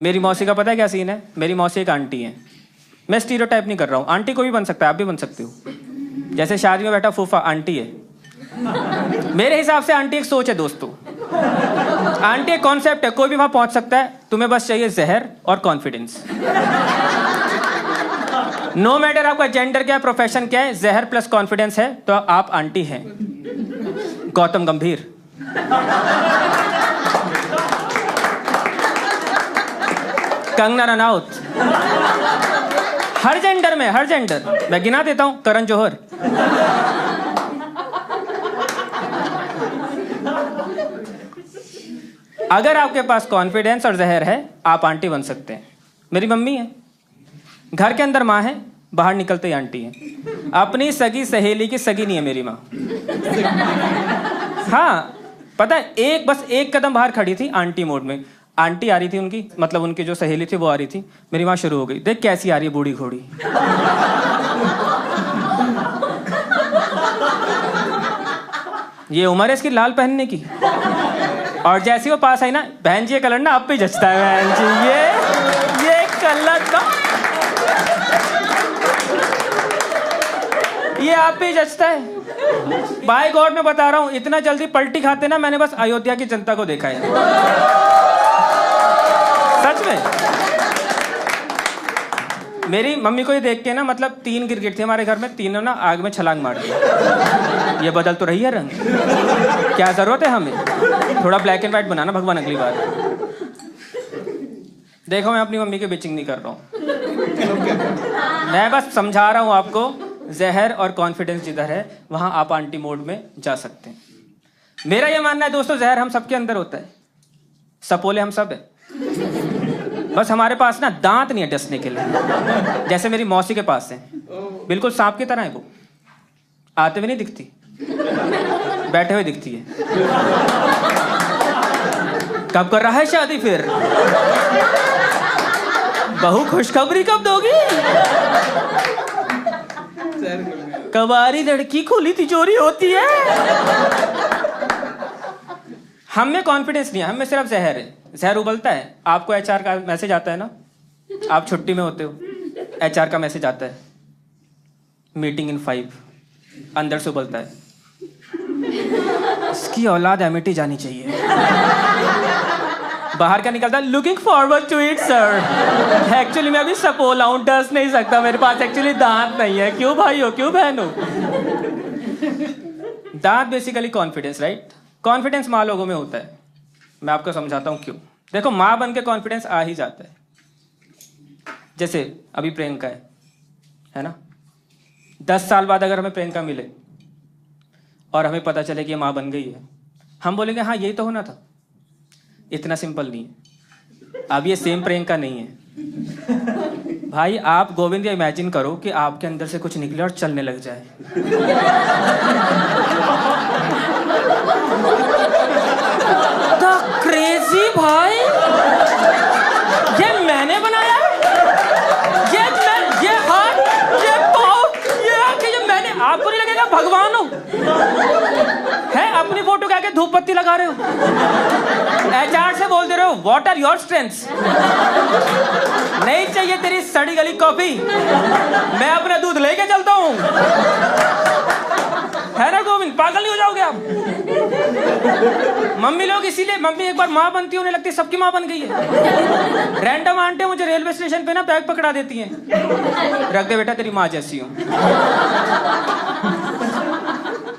मेरी मौसी का पता है क्या सीन है? मेरी मौसी एक आंटी है। मैं स्टीरियोटाइप नहीं कर रहा हूँ, आंटी कोई भी बन सकता है, आप भी बन सकते हो। जैसे शादी में बैठा फूफा आंटी है। मेरे हिसाब से आंटी एक सोच है दोस्तों, आंटी एक कॉन्सेप्ट है, कोई भी वहां पहुंच सकता है। तुम्हें बस चाहिए जहर और कॉन्फिडेंस। नो मैटर आपका जेंडर क्या है, प्रोफेशन क्या है, जहर प्लस कॉन्फिडेंस है तो आप आंटी हैं। गौतम गंभीर, कंगना रनौत, हर जेंडर में, हर जेंडर मैं गिना देता हूं, करण जौहर। अगर आपके पास कॉन्फिडेंस और जहर है आप आंटी बन सकते हैं। मेरी मम्मी है, घर के अंदर माँ है, बाहर निकलते ही आंटी है। अपनी सगी सहेली की सगी नहीं है मेरी माँ। हाँ पता है, बस एक कदम बाहर खड़ी थी आंटी मोड में। आंटी आ रही थी उनकी, मतलब उनकी जो सहेली थी वो आ रही थी, मेरी माँ शुरू हो गई, देख कैसी आ रही है बूढ़ी घोड़ी। ये उम्र है इसकी लाल पहनने की। और जैसी वो पास आई ना, बहन जी ये कलर ना अब भी जचता है बहन जी, ये कलर का ये आप भी जचता है। बाय गॉड मैं बता रहा हूं, इतना जल्दी पलटी खाते ना मैंने बस अयोध्या की जनता को देखा है, सच में। मेरी मम्मी को ये देख के ना, मतलब 3 गिरगिट थे हमारे घर में, तीनों ना आग में छलांग मार दी। ये बदल तो रही है रंग, क्या जरूरत है हमें, थोड़ा ब्लैक एंड व्हाइट बनाना भगवान अगली बार। देखो मैं अपनी मम्मी की बिचिंग नहीं कर रहा हूं, मैं बस समझा रहा हूं आपको, जहर और कॉन्फिडेंस जिधर है वहां आप आंटी मोड में जा सकते हैं। मेरा ये मानना है दोस्तों, जहर हम सबके अंदर होता है, सपोले हम सब है, बस हमारे पास ना दांत नहीं है डसने के लिए। जैसे मेरी मौसी के पास है, बिल्कुल सांप की तरह है वो, आते हुए नहीं दिखती, बैठे हुए दिखती है। कब कर रहा है शादी फिर, बहू खुशखबरी कब दोगी, कबारी लड़की खुली तिजोरी होती है। हम में कॉन्फिडेंस नहीं है, हम में सिर्फ जहर है। जहर उबलता है, आपको एचआर का मैसेज आता है ना, आप छुट्टी में होते हो, एचआर का मैसेज आता है, मीटिंग इन 5, अंदर से उबलता है, इसकी औलाद एमिटी जानी चाहिए। बाहर का निकलता है, looking forward to it sir, actually मैं अभी सपोला हूं, डस नहीं सकता, मेरे पास एक्चुअली दांत नहीं है। क्यों भाई हो, क्यों बहन हो? दांत बेसिकली कॉन्फिडेंस, राइट? कॉन्फिडेंस माँ लोगों में होता है, मैं आपको समझाता हूं क्यों। देखो माँ बन के कॉन्फिडेंस आ ही जाता है। जैसे अभी प्रियंका है ना, 10 साल बाद अगर हमें प्रियंका मिले और हमें पता चले कि ये माँ बन गई है, हम बोलेंगे हाँ यही तो होना था। इतना सिंपल नहीं है, अब ये सेम प्रियंका नहीं है भाई। आप गोविंद इमेजिन करो कि आपके अंदर से कुछ निकले और चलने लग जाए। द क्रेजी भाई, ये मैंने बनाया, ये हाथ, ये पाँव, ये आंखें, ये मैंने। आपको नहीं लगेगा भगवान हो है? अपनी फोटो के आगे धूप बत्ती लगा रहे हो, एचआर से बोल दे रहे हो व्हाट आर योर स्ट्रेंथ्स। नहीं चाहिए तेरी सड़ी गली कॉफी, मैं अपना दूध लेके चलता हूं, है ना गोविंद? पागल नहीं हो जाओगे आप? मम्मी लोग इसीलिए, मम्मी एक बार माँ बनती है उन्हें लगती है सबकी माँ बन गई है। रैंडम आंटी मुझे रेलवे स्टेशन पे ना बैग पकड़ा देती हैं, रख दे बेटा तेरी माँ जैसी हूं।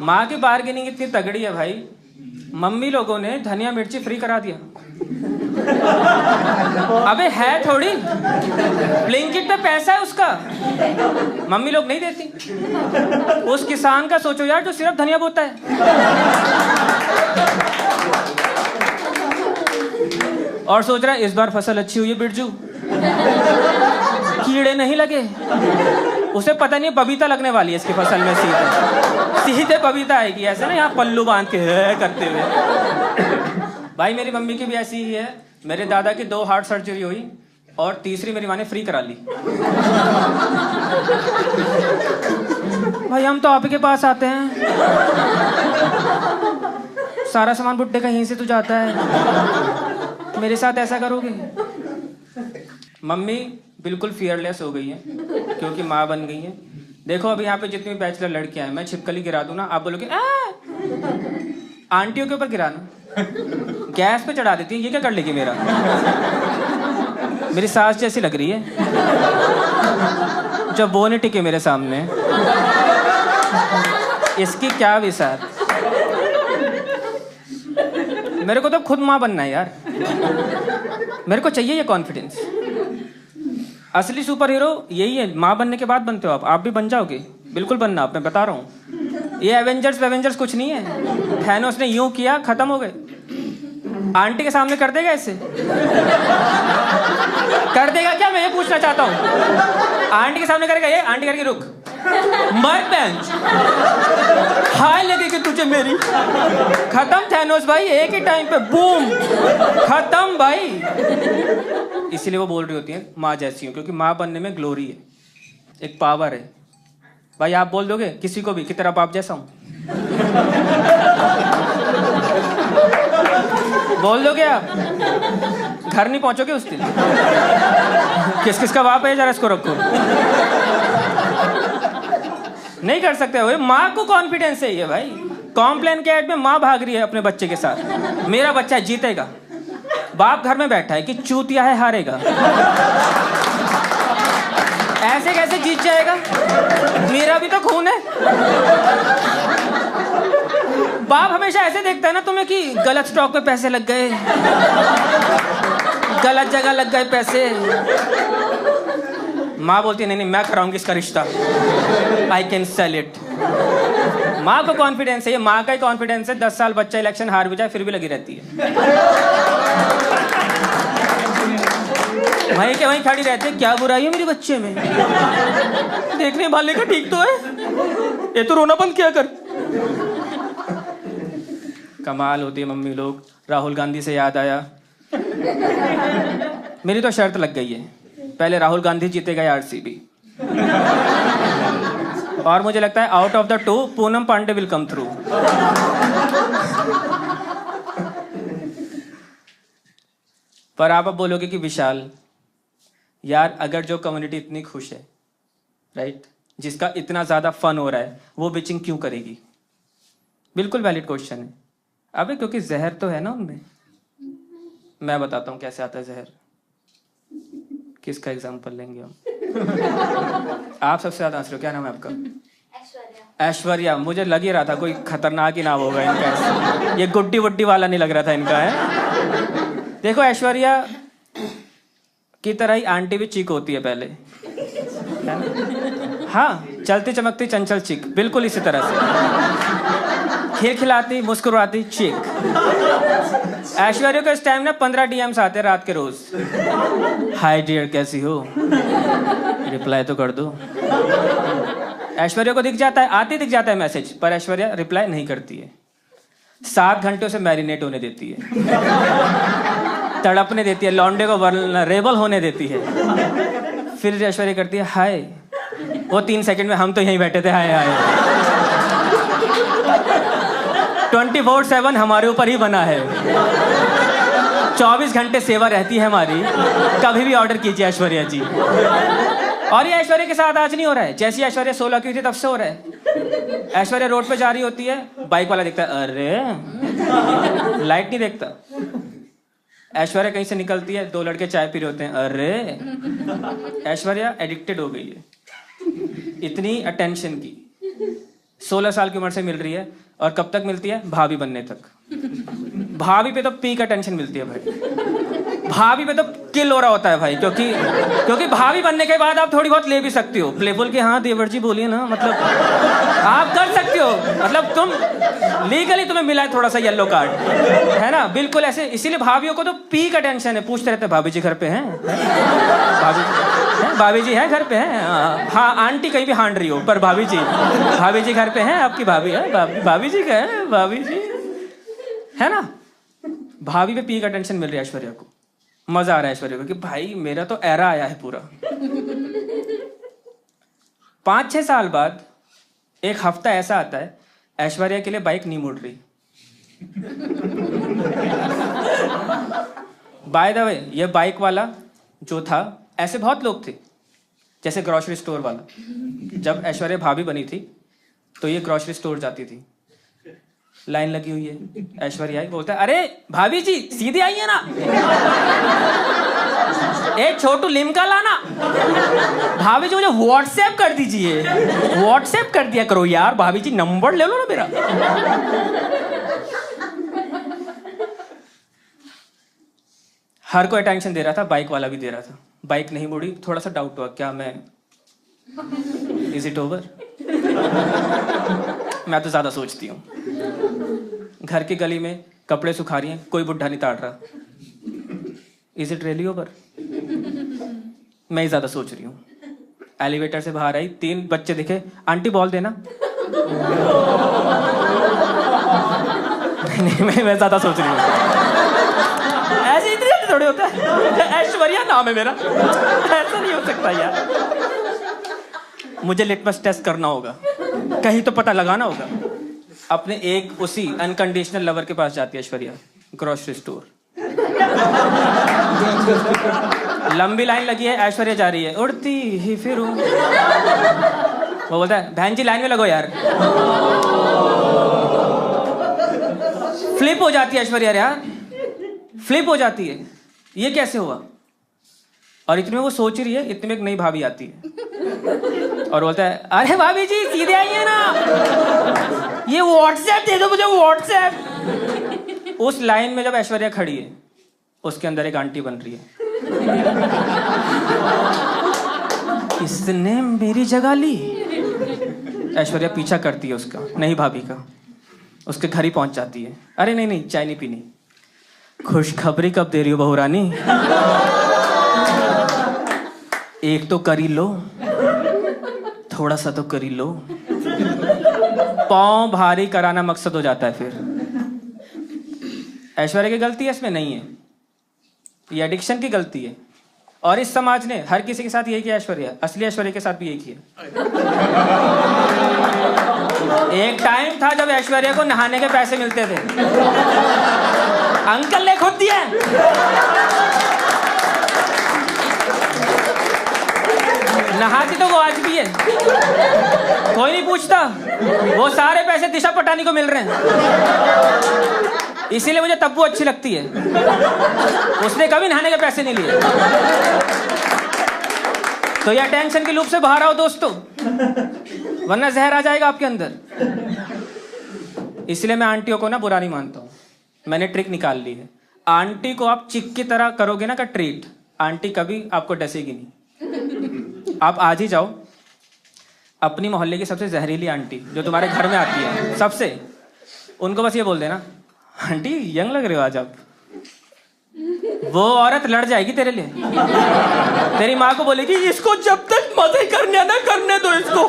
माँ की बार्गेनिंग इतनी तगड़ी है भाई, मम्मी लोगों ने धनिया मिर्ची फ्री करा दिया। अबे है थोड़ी, ब्लिंकिट पे पैसा है उसका, मम्मी लोग नहीं देती। उस किसान का सोचो यार जो सिर्फ धनिया बोता है। और सोच रहा है इस बार फसल अच्छी हुई है बिरजू, कीड़े नहीं लगे। उसे पता नहीं बबीता लगने वाली है इसकी फसल में, सीधे बबीता आएगी, ऐसे ना यहाँ पल्लू बांध के करते हुए। भाई मेरी मम्मी की भी ऐसी ही है, मेरे दादा की 2 हार्ट सर्जरी हुई और तीसरी मेरी माँ ने फ्री करा ली। भाई हम तो आप के पास आते हैं, सारा सामान बुड्ढे का यहीं से तो जाता है, मेरे साथ ऐसा करोगे? मम्मी बिल्कुल फियरलेस हो गई है क्योंकि माँ बन गई है। देखो अभी यहाँ पे जितनी बैचलर लड़कियां हैं, मैं छिपकली गिरा दूं ना, आप बोलोगे आंटियों के ऊपर गिराना, गैस पे चढ़ा देती है, ये क्या कर लेगी मेरा? मेरी सास जैसी लग रही है जब वो नहीं टिके मेरे सामने, इसकी क्या विचार। मेरे को तो खुद माँ बनना है यार, मेरे को चाहिए ये कॉन्फिडेंस। असली सुपर हीरो यही है, माँ बनने के बाद बनते हो आप भी बन जाओगे, बिल्कुल बनना आप, मैं बता रहा हूँ। ये एवेंजर्स कुछ नहीं है, थैनोस ने यूं किया खत्म हो गए। आंटी के सामने कर देगा ऐसे? कर देगा क्या, मैं ये पूछना चाहता हूँ। आंटी के सामने करेगा ये? आंटी करके रुक, मत बेंच, हाय लगेगी तुझे मेरी, खत्म थैनोस भाई, एक ही टाइम पे बूम, खत्म भाई। इसीलिए वो बोल रही होती है माँ जैसी हूँ, क्योंकि माँ बनने में ग्लोरी है, एक पावर है भाई। आप बोल दोगे किसी को भी कि तेरा बाप जैसा हूँ, बोल दोगे आप? घर नहीं पहुंचोगे उस दिन। किस किस का बाप है जरा इसको रखो। नहीं कर सकते भाई, माँ को कॉन्फिडेंस है ये भाई। कॉम्प्लेन के एड में माँ भाग रही है अपने बच्चे के साथ, मेरा बच्चा जीतेगा। बाप घर में बैठा है कि चूतिया है, हारेगा। ऐसे कैसे जीत जाएगा, मेरा भी तो खून है। बाप हमेशा ऐसे देखता है ना तुम्हें कि गलत स्टॉक पे पैसे लग गए, गलत जगह लग गए पैसे। माँ बोलती है नहीं नहीं मैं कराऊंगी इसका रिश्ता, आई कैन सेल इट। माँ को कॉन्फिडेंस है, ये माँ का ही कॉन्फिडेंस है। 10 साल बच्चा इलेक्शन हार भी जाए फिर भी लगी रहती है, वहीं के वहीं खड़ी रहती है। क्या बुराई है मेरे बच्चे में, देखने वाले का ठीक तो है, ये तो रोना बंद किया कर। कमाल होती है मम्मी लोग। राहुल गांधी से याद आया, मेरी तो शर्त लग गई है, पहले राहुल गांधी जीतेगा या आरसीबी। और मुझे लगता है out of the 2 Poonam Pandey will come through. पर आप अब बोलोगे कि विशाल यार, अगर जो कम्युनिटी इतनी खुश है, राइट, जिसका इतना ज्यादा फन हो रहा है, वो बिचिंग क्यों करेगी? बिल्कुल वैलिड क्वेश्चन है। अबे क्योंकि जहर तो है ना उनमें। मैं बताता हूँ कैसे आता है जहर। किसका एग्जांपल लेंगे हम? आप सबसे ज्यादा हंस रहे हो, क्या नाम है आपका? ऐश्वर्या। मुझे लग ही रहा था कोई खतरनाक ही नाम होगा इनका, ये गुड्डी वुड्डी वाला नहीं लग रहा था इनका है। देखो ऐश्वर्या की तरह ही आंटी भी चीक होती है पहले, है ना? हाँ, चलती चमकती चंचल चीक, बिल्कुल इसी तरह से खिलखिलाती मुस्कुराती चीक। ऐश्वर्या को इस टाइम ना 15 DMs आते हैं रात के रोज। हाय डियर कैसी हो, रिप्लाई तो कर दो। ऐश्वर्या को दिख जाता है, दिख जाता है मैसेज, पर ऐश्वर्या रिप्लाई नहीं करती है। 7 घंटे से मैरिनेट होने देती है, तड़पने देती है, लौंडे को वल्नरेबल होने देती है। फिर ऐश्वर्या करती है हाय, वो 3 सेकंड में हम तो यहीं बैठे थे, हाय हाय। 24/7 हमारे ऊपर ही बना है, 24 घंटे सेवा रहती है हमारी, कभी भी ऑर्डर कीजिए ऐश्वर्या जी। और ये ऐश्वर्या के साथ आज नहीं हो रहा है, जैसी ऐश्वर्या 16 की थी तब से हो रहा है। ऐश्वर्या रोड पे जा रही होती है, बाइक वाला देखता है, अरे लाइट नहीं देखता। ऐश्वर्या कहीं से निकलती है, 2 लड़के चाय पी रहे होते हैं, अरे। ऐश्वर्या एडिक्टेड हो गई है इतनी अटेंशन की, 16 साल की उम्र से मिल रही है, और कब तक मिलती है? भाभी बनने तक। भाभी पे तो पीक अटेंशन मिलती है भाई, भाभी पे तो किल हो रहा होता है भाई, क्योंकि भाभी बनने के बाद आप थोड़ी बहुत ले भी सकती हो, प्लेफुल के हाँ देवर जी बोलिए ना, मतलब आप कर सकती हो, मतलब तुम लीगली तुम्हें मिला है थोड़ा सा येलो कार्ड, है ना, बिल्कुल ऐसे। इसीलिए भाभीियों को तो पीक अटेंशन है, पूछते रहते भाभी जी घर पे हैं, भाभी जी हैं घर पे हैं, हाँ आंटी कहीं भी हांड रही हो, पर भाभी जी घर पे हैं, आपकी भाभी है, भाभी जी क्या है, भाभी जी, है ना। भाभी पे पीक अटेंशन मिल रही है ऐश्वर्या को, मजा आ रहा है ऐश्वर्या को कि भाई मेरा तो एरा आया है पूरा। 5-6 साल बाद एक हफ्ता ऐसा आता है, ऐश्वर्या के लिए बाइक नहीं मुड़ रही। बाय द वे, ये बाइक वाला जो था ऐसे बहुत लोग थे, जैसे ग्रोसरी स्टोर वाला। जब ऐश्वर्या भाभी बनी थी तो ये ग्रोसरी स्टोर जाती थी, लाइन लगी हुई है, ऐश्वर्या आई, बोलता है अरे भाभी जी सीधे आइए ना, एक छोटू लिमका लाना। भाभी जी मुझे व्हाट्सएप कर दीजिए, व्हाट्सएप कर दिया करो यार, भाभी जी नंबर ले लो ना मेरा। हर कोई अटेंशन दे रहा था, बाइक वाला भी दे रहा था। बाइक नहीं मुड़ी, थोड़ा सा डाउट हुआ, क्या मैं इज इट ओवर? मैं तो ज्यादा सोचती हूँ। घर की गली में कपड़े सुखा रही हैं, कोई बुढ़ा नहीं ताड़ रहा, इज इट रियली ओवर? मैं ही ज्यादा सोच रही हूँ। एलिवेटर से बाहर आई, 3 बच्चे दिखे, आंटी बॉल देना। नहीं, मैं ज्यादा सोच रही हूँ। ऐसे इतने थोड़े होता है, ऐश्वर्या नाम है मेरा, ऐसा नहीं हो सकता यार। मुझे लिटमस टेस्ट करना होगा, कहीं तो पता लगाना होगा। अपने एक उसी अनकंडीशनल लवर के पास जाती है ऐश्वर्या, ग्रोसरी स्टोर। लंबी लाइन लगी है, ऐश्वर्या जा रही है, उड़ती ही फिरूं। वो बोलता है बहन जी लाइन में लगो यार। फ्लिप हो जाती है ऐश्वर्या यार, फ्लिप हो जाती है, ये कैसे हुआ? और इतने में वो सोच रही है, इतने में एक नई भाभी आती है और बोलता है अरे भाभी जी सीधे आइए ना, ये व्हाट्सएप दे दो मुझे, व्हाट्सएप। उस लाइन में जब ऐश्वर्या खड़ी है, उसके अंदर एक आंटी बन रही है। इसने मेरी जगह ली। ऐश्वर्या पीछा करती है उसका, नहीं भाभी का, उसके घर ही पहुंच जाती है। अरे नहीं चाय नहीं पीनी, खुशखबरी कब दे रही हो बहू रानी? एक तो करी लो, थोड़ा सा तो करी लो। पाँव भारी कराना मकसद हो जाता है फिर। ऐश्वर्या की गलती है इसमें? नहीं है, ये एडिक्शन की गलती है। और इस समाज ने हर किसी के साथ यही किया। ऐश्वर्या, असली ऐश्वर्या के साथ भी यही किया। एक टाइम था जब ऐश्वर्या को नहाने के पैसे मिलते थे, अंकल ने खुद दिया। नहाती तो वो आज भी है, कोई नहीं पूछता। वो सारे पैसे दिशा पटानी को मिल रहे हैं, इसीलिए मुझे तब्बू अच्छी लगती है। उसने कभी नहाने के पैसे नहीं लिए। तो ये टेंशन के लूप से बाहर आओ दोस्तों, वरना जहर आ जाएगा आपके अंदर। इसलिए मैं आंटियों को ना बुरा नहीं मानता हूँ। मैंने ट्रिक निकाल ली है। आंटी को आप चिक की तरह करोगे ना का ट्रीट, आंटी कभी आपको डसेगी नहीं। आप आज ही जाओ अपनी मोहल्ले की सबसे जहरीली आंटी जो तुम्हारे घर में आती है, सबसे, उनको बस ये बोल देना आंटी यंग लग रहे हो आज आप। वो औरत लड़ जाएगी तेरे लिए। तेरी माँ को बोलेगी इसको जब तक मजे करने ना करने दो इसको।